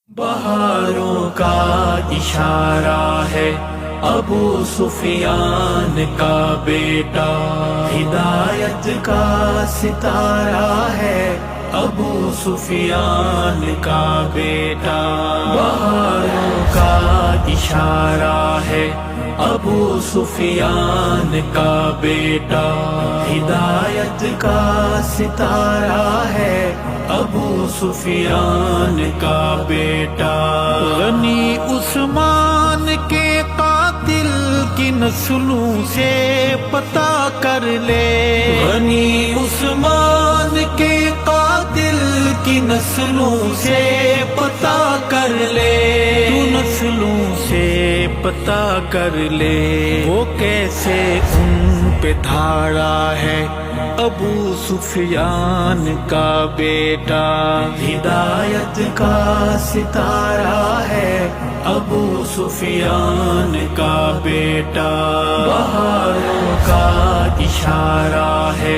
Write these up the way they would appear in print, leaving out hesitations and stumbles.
بہاروں کا اشارہ ہے ابو سفیان کا بیٹا، ہدایت کا ستارہ ہے ابو سفیان کا بیٹا۔ بہاروں کا اشارہ ہے ابو سفیان کا بیٹا، ہدایت کا ستارہ ہے ابو سفیان کا بیٹا۔ غنی عثمان کے قاتل کی نسلوں سے پتہ کر لے، غنی عثمان کے قاتل کی نسلوں سے پتہ کر لے، تو نسلوں سے پتہ کر لے وہ کیسے ان پہ دھاڑا ہے ابو سفیان کا بیٹا، ہدایت کا ستارہ ہے ابو سفیان کا بیٹا۔ بہاروں کا اشارہ ہے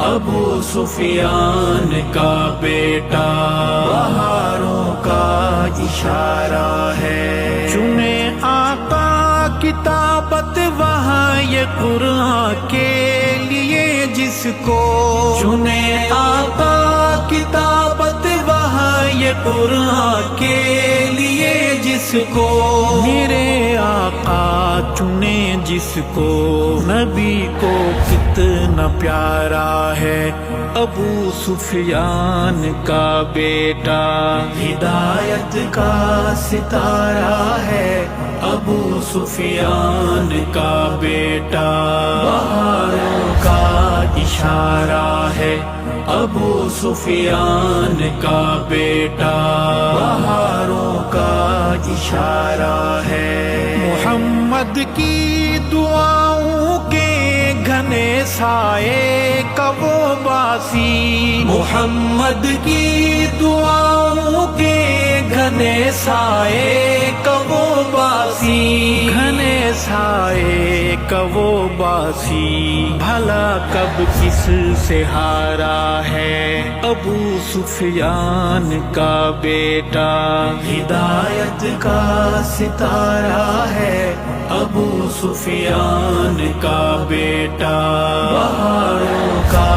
ابو سفیان کا بیٹا، بہاروں کا اشارہ ہے۔ چنے آقا کتابت وحی قرآن کے لیے جس کو، چنے آقا کتابت وحی قرآن کے لیے جس کو، میرے آقا چنے جس کو، نبی کو کتنا پیارا ہے ابو سفیان کا بیٹا، ہدایت کا ستارہ ہے ابو سفیان کا بیٹا۔ بہاروں کا اشارہ ہے ابو سفیان کا بیٹا، بہاروں کا اشارہ ہے۔ محمد کی دعاؤں کے گھنے سائے کا وہ باسی، محمد کی دعاؤں کے گھنے سائے کا وہ باسی، گھنے سائے کا وہ باسی، بھلا کب کس سے ہارا ہے ابو سفیان کا بیٹا، ہدایت کا ستارہ ہے ابو سفیان کا بیٹا۔ بہاروں کا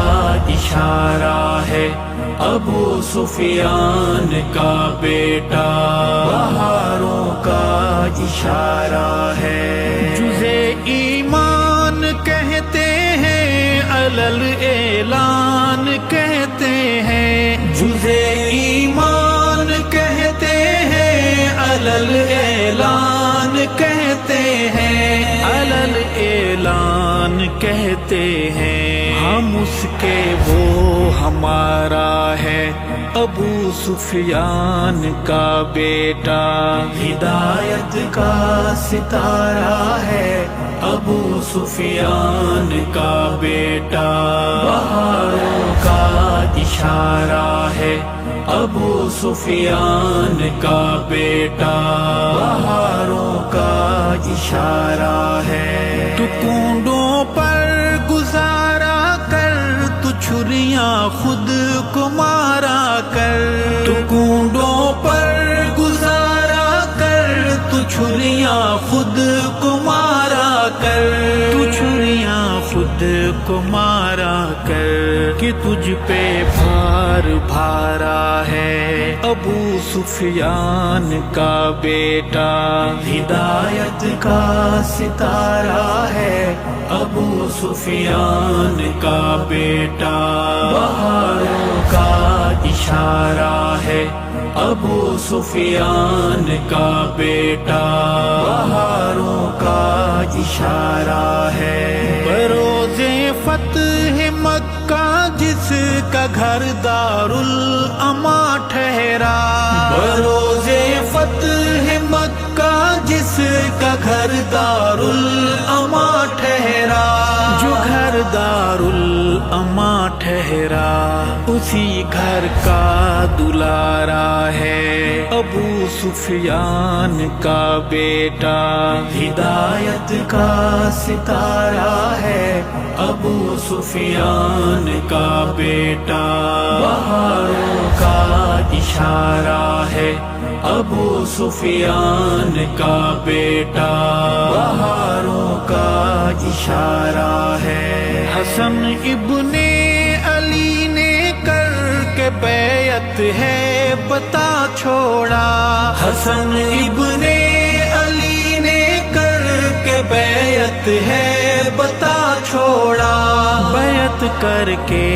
اشارہ ہے ابو سفیان کا بیٹا، بہاروں کا اشارہ ہے۔ جزے ایمان کہتے ہیں علل اعلان کہتے ہیں، جزے ایمان کہتے ہیں علل اعلان کہتے ہیں، علل اعلان کہتے ہیں، ہم اس کے وہ ہمارا ہے ابو سفیان کا بیٹا، ہدایت کا ستارہ ہے ابو سفیان کا بیٹا۔ بہاروں کا اشارہ ہے ابو سفیان کا بیٹا، بہاروں کا اشارہ ہے۔ تو کنڈوں پر گزارا کر، تو چھریاں خود کو مارا کر، تو کنڈوں پر گزارا کر، تو چھریاں خود کو مارا کر، تو چھریاں خود کو مارا کر، کہ تجھ پہ بھار بھارا ہے ابو سفیان کا بیٹا، ہدایت کا ستارہ ہے ابو سفیان کا بیٹا۔ بہاروں کا اشارہ ہے ابو سفیان کا بیٹا، بہاروں کا اشارہ ہے۔ بروز فتح مکہ جس کا گھر دارالاما ٹھہرا، بروز فتح مکہ جس کا گھر دارالاما ٹھہرا، جو گھر دارالاما ٹھہرا، اسی گھر کا دلارا ہے ابو سفیان کا بیٹا، ہدایت کا ستارہ ہے ابو سفیان کا بیٹا۔ بہاروں کا اشارہ ہے ابو سفیان کا بیٹا، بہاروں کا اشارہ ہے۔ حسن ابن علی نے کر کے بیعت ہے بتا چھوڑا، حسن ابن علی نے کر کے بیعت ہے بتا چھوڑا، بیعت کر کے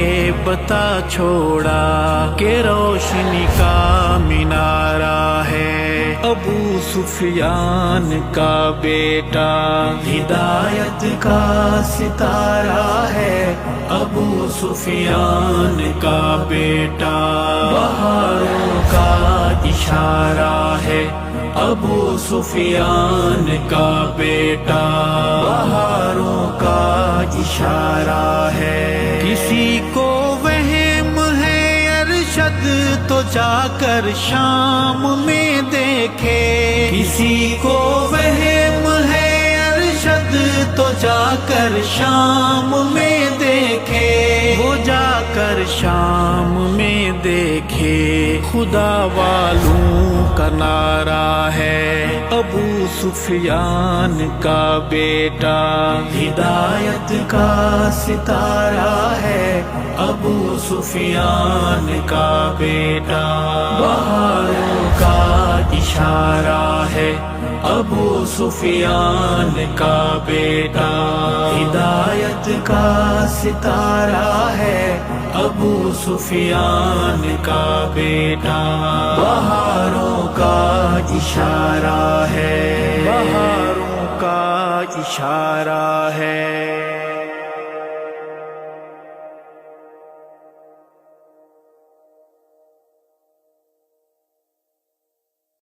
بتا چھوڑا کہ روشنی کا مینارہ ہے ابو سفیان کا بیٹا، ہدایت کا ستارہ ہے ابو سفیان کا بیٹا، بہاروں کا اشارہ ہے ابو سفیان کا بیٹا، بہاروں کا اشارہ ہے۔ کسی کو وہم ہے ارشد تو جا کر شام میں دیکھے، کسی کو وہم ہے ارشد تو جا کر شام میں دیکھے، وہ جا کر شام میں دیکھے، خدا والوں کا نعرہ ہے ابو سفیان کا بیٹا، ہدایت کا ستارہ ہے ابو سفیان کا بیٹا، بہاروں کا اشارہ ہے ابو سفیان کا بیٹا، ہدایت کا ستارہ ہے ابو سفیان کا بیٹا، بہاروں کا اشارہ ہے، بہاروں کا اشارہ ہے۔